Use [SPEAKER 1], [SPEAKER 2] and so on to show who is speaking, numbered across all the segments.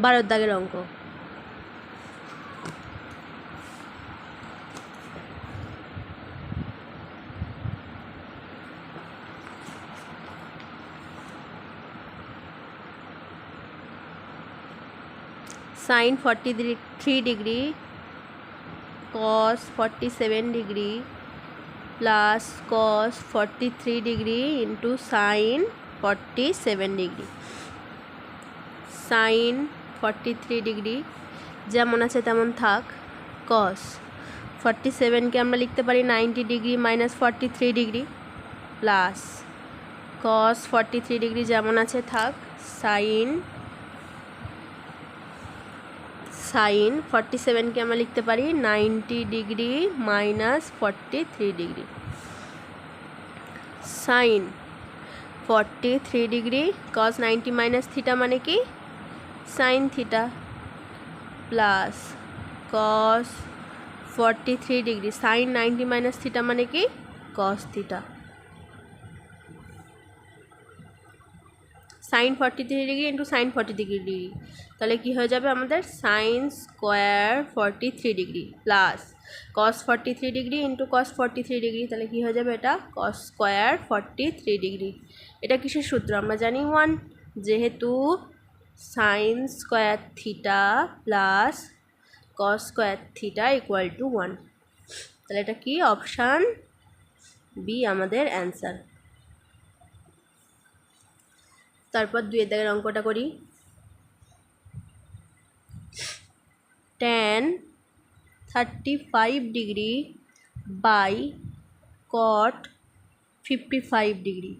[SPEAKER 1] 12 দাগের অঙ্ক। sin 43 degree cos 47 degree plus cos 43 degree into sin 47 degree. sin 43 degree যেমন আছে তেমন থাক। cos 47কে আমরা লিখতে পারি 90 degree minus 43 degree plus cos 43 degree যেমন আছে থাক। sin 47কে আমরা লিখতে পারি 90 degree minus 43 degree. sin 43 degree cos 90 minus theta মানে কি sin theta plus cos 43 degree sin 90 minus theta মানে কি cos theta. sin 43 degree into sin 43 degree তাহলে কি হয়ে যাবে আমাদের sin square 43 degree plus cos 43 degree into cos 43 degree তাহলে কি হয়ে যাবে এটা cos স্কোয়ার 43 ডিগ্রি। এটা কিসের সূত্র আমরা জানি 1, যেহেতু sin square theta plus cos square theta equal to 1, তাহলে এটা কি অপশান বি আমাদের অ্যান্সার। তারপর 2 দাগের অঙ্কটা করি। tan 35 degree by cot 55 degree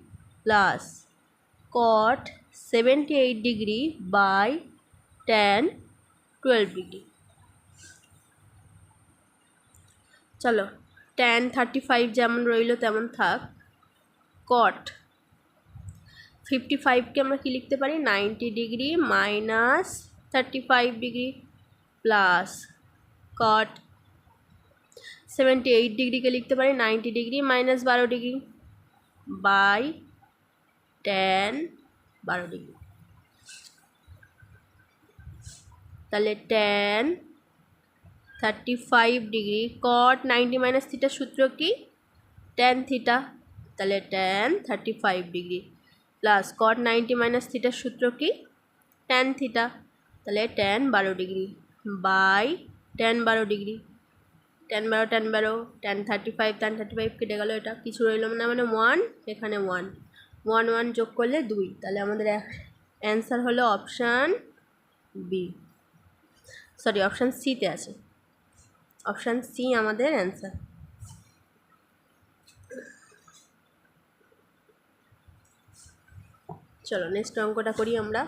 [SPEAKER 1] plus cot 78 degree by tan 12 degree. চলো tan 35 যেমন রইল তেমন থাক। cot 55কে আমরা কি লিখতে পারি 90 degree minus 35 degree plus cot 78 ডিগ্রিকে লিখতে পারি 90 degree minus 12 degree by tan 12 degree. তাহলে tan 35 ডিগ্রি cot 90 মাইনাস থিটার সূত্র কি tan থিটা, তাহলে tan 35 degree plus cot 90 minus থিটার সূত্র কি tan থিটা, তাহলে tan 12 degree by tan 12 degree. tan 12 tan 35 কেটে গেল, এটা কিছু রইল না মানে 1, এখানে 1 1 যোগ করলে 2, তাহলে আমাদের অ্যান্সার হলো অপশান বি, সরি অপশান সিতে আছে, অপশান সি আমাদের অ্যান্সার। চলো নেক্সট অঙ্কটা করি আমরা।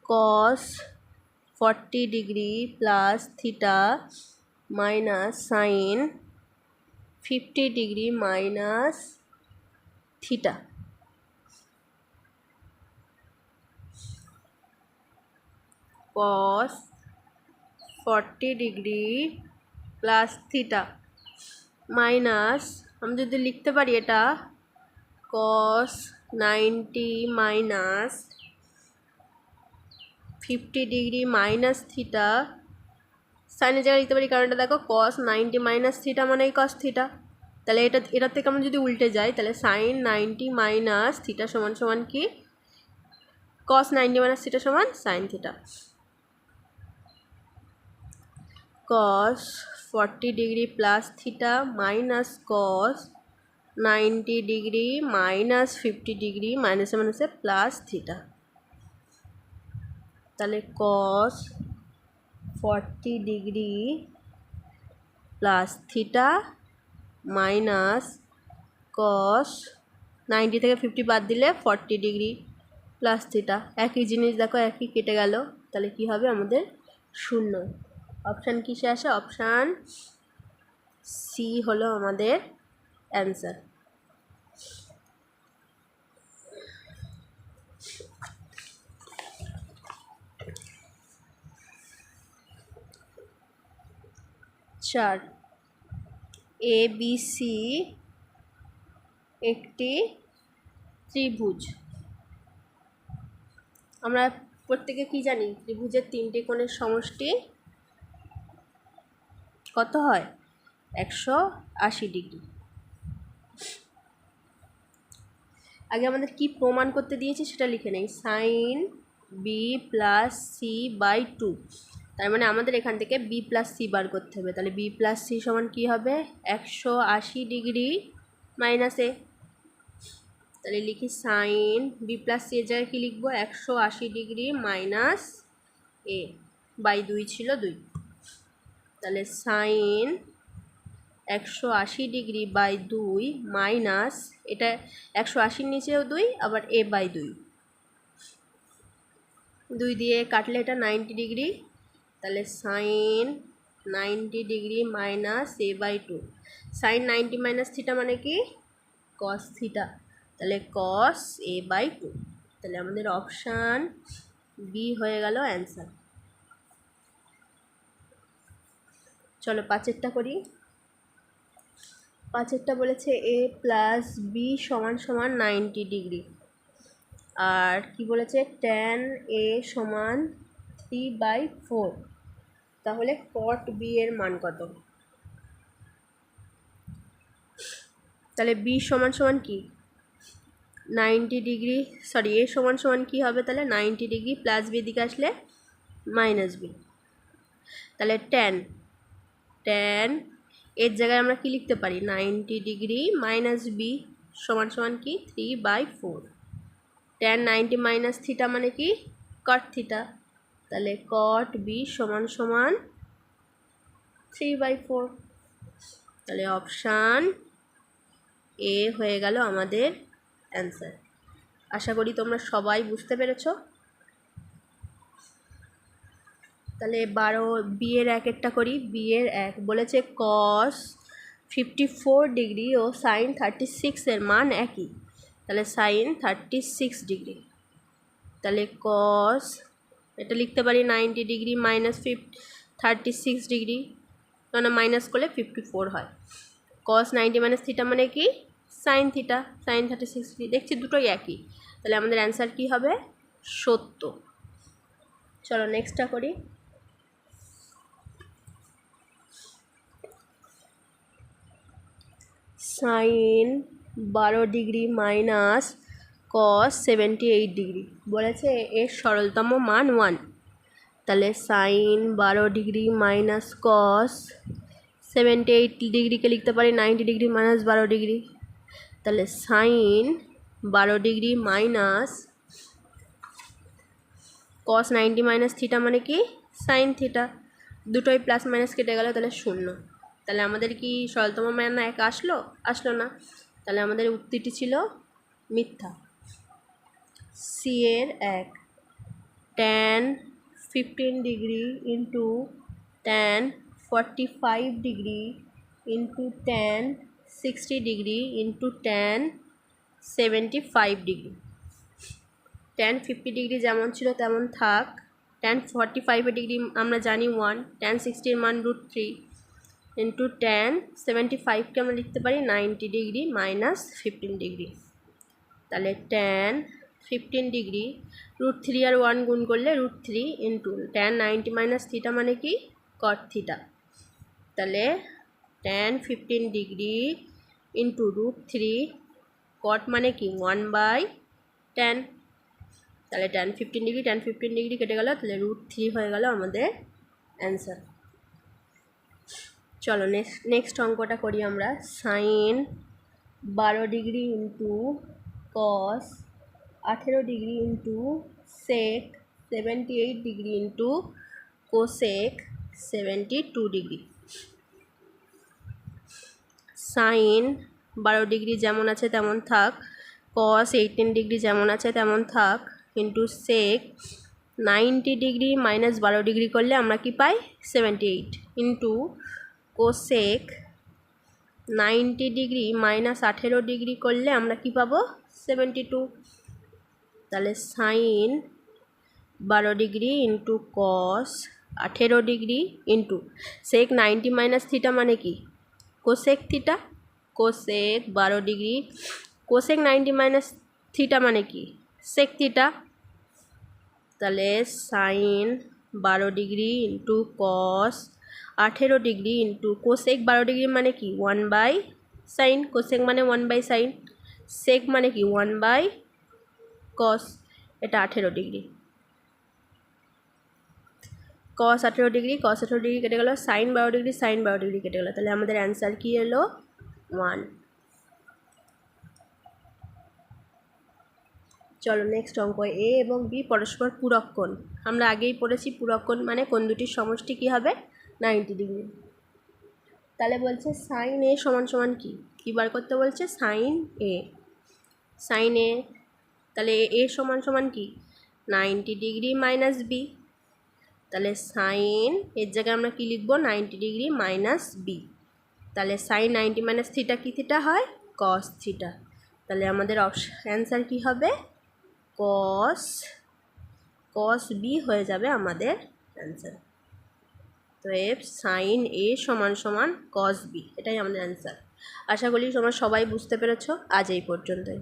[SPEAKER 1] cos 40 degree plus theta minus sin 50 degree minus theta. cos 40 degree plus theta minus আমি যদি লিখতে পারি এটা cos 90 minus 50 degree minus theta, সাইনের জায়গায় লিখতে পারি কারণ এটা দেখো cos 90 মাইনাস থিটা মানেই cos থিটা, তাহলে এটার থেকে আমরা যদি উল্টে যাই তাহলে sin 90 মাইনাস থিটা সমান সমান কি cos 90 মাইনাস থিটা সমান sin theta. cos 40 degree plus theta minus cos 90 degree minus 50 degree মাইনাসে মাইনাসে প্লাস থিটা, তাহলে cos 40 degree plus theta minus cos 90 থেকে 50 বাদ দিলে 40 ডিগ্রি প্লাস থিটা, একই জিনিস দেখো একই কেটে গেল, তাহলে কি হবে আমাদের 0। অপশান কিসে আসে অপশান সি হলো আমাদের অ্যান্সার। চার ABC একটি ত্রিভুজ, আমরা প্রত্যেকে কি জানি, ত্রিভুজের তিনটে কোণের সমষ্টি কত হয়? 180 ডিগ্রি। আগে আমাদের কি প্রমাণ করতে দিয়েছে সেটা লিখে নেই, sine B plus C by 2। তার মানে আমাদের এখান থেকে বি প্লাস সি বার করতে হবে। তাহলে বি প্লাস সি সমান কী হবে? 180 ডিগ্রি মাইনাস এ। তাহলে লিখি সাইন বি প্লাস সি এর জায়গায় কী লিখবো? 180 ডিগ্রি মাইনাস এ বাই 2 ছিল 2। তাহলে সাইন 180 ডিগ্রি বাই 2 মাইনাস, এটা 180-র নিচেও 2, আবার এ বাই 2, 2 দিয়ে কাটলে এটা 90 ডিগ্রি। তাহলে sine 90 degree minus A by 2। Sine 90 minus theta মানে কি? Cos theta. তাহলে কস এ বাই 2। তাহলে আমাদের অপশান বি হয়ে গেল অ্যান্সার। চলো 5এরটা করি। 5এরটা বলেছে এ প্লাস বি সমান সমান 90 ডিগ্রি, আর কি বলেছে? ট্যান এ সমান 3/4। তাহলে কট বি এর মান কত? তাহলে বি সমান সমান কি? 90 ডিগ্রি, সরি, এ সমান সমান কী হবে? তাহলে 90 ডিগ্রি প্লাস বি দিকে আসলে মাইনাস বি। তাহলে ট্যান এর জায়গায় আমরা কি লিখতে পারি? 90 ডিগ্রি মাইনাস বি সমান সমান কি? 3/4। ট্যান 90 মাইনাস থিটা মানে কি? কট থিটা। তাহলে কট বি সমান সমান 3/4। তাহলে অপশান এ হয়ে গেল আমাদের অ্যান্সার। আশা করি তোমরা সবাই বুঝতে পেরেছো। তাহলে 12 বি এর 1-এরটা করি। বি এর 1 বলেছে কস 54 ডিগ্রি ও সাইন 36 এর মান একই। তাহলে সাইন 36 ডিগ্রি, তাহলে কস, এটা লিখতে পারি 90 ডিগ্রি মাইনাস 36 ডিগ্রি, মানে মাইনাস করলে 54 হয়। কস 90 মাইনাস থিটা মানে কি? Sine theta, sine 36 degree. দেখছি দুটোই একই, তাহলে আমাদের অ্যান্সার কী হবে? 70। চলো নেক্সটটা করি। Sine 12 degree minus cos 78 degree বলেছে এর সরলতম মান 1। তাহলে সাইন 12 ডিগ্রি মাইনাস কস 78 ডিগ্রিকে লিখতে পারি 90 ডিগ্রি মাইনাস 12 ডিগ্রি। তাহলে sine 12 degree minus cos 90 minus theta মানে কি? Sine theta. দুটোই প্লাস মাইনাস কেটে গেল, তাহলে 0। তাহলে আমাদের কি সরলতম মান 1 আসলো না। তাহলে আমাদের উক্তিটি ছিল মিথ্যা। সি এর 1 tan 15 degree into tan 45 degree into tan 60 degree into tan 75 degree. Tan 50 degree যেমন ছিল তেমন থাক। ট্যান 45 ডিগ্রি আমরা জানি 1, ট্যান 60-এর মান √3 ইন্টু ট্যান 75-কে আমরা লিখতে পারি 90 ডিগ্রি মাইনাস 15 ডিগ্রি। তাহলে ট্যান 15 ডিগ্রি √3 আর 1 গুণ করলে √3 ইন্টু ট্যান 90 মাইনাস থিটা মানে কি? কট থিটা। তাহলে ট্যান 15 ডিগ্রি ইন্টু √3, কট মানে কি? 1/10। তাহলে ট্যান 15 ডিগ্রি কেটে গেল, তাহলে √3 হয়ে গেল আমাদের অ্যান্সার। চলো নেক্সট অঙ্কটা করি আমরা। Sine 12 degree into cos 18 degree into sec 78 degree into cosec 72 degree. Sine 12 degree যেমন আছে তেমন থাক, কস 18 ডিগ্রি যেমন আছে তেমন থাক, into sec 90 degree minus 12 degree করলে আমরা কি পাই? 78, into cosec 90 degree minus 18 degree করলে আমরা কি পাবো? 72। তাহলে sine 12 degree into cos 18 degree into sec 90 minus theta মানে কি? Cosec theta. Cosec 12 degree, cosec 90 minus theta মানে কি সেক থিটা, তাহলে sine 12 degree into cos 18 degree into cosec 12 degree মানে কি 1/sin, কোসেক মানে 1/sin, সেক মানে কি 1/cos, এটা 18 ডিগ্রি। কস 18 ডিগ্রি কস 18 ডিগ্রি কেটে গেলো, সাইন 12 ডিগ্রি সাইন 12 ডিগ্রি কেটে গেলো, তাহলে আমাদের অ্যান্সার কি এলো 1। চলো নেক্সট অঙ্ক, এ এবং বি পরস্পর পূরক কোণ। আমরা আগেই পড়েছি পূরক কোণ মানে কোণ দুটির সমষ্টি কী হবে 90 ডিগ্রি। তাহলে বলছে সাইন এ সমান সমান কী বার করতে বলছে সাইন এ, সাইন এ তাহলে এ সমান সমান কি 90 ডিগ্রি মাইনাস বি, তাহলে সাইন এর জায়গায় আমরা কি লিখবো 90 ডিগ্রি মাইনাস বি, তাহলে সাইন 90 মাইনাস থিটা কি থিটা হয় কস থিটা, তাহলে আমাদের অ্যান্সার কি হবে কস বি হয়ে যাবে আমাদের অ্যান্সার। তো এফ সাইন এ সমান সমান কস বি, এটাই আমাদের অ্যান্সার। আশা করি তোমরা সবাই বুঝতে পেরেছো। আজ এই পর্যন্তই।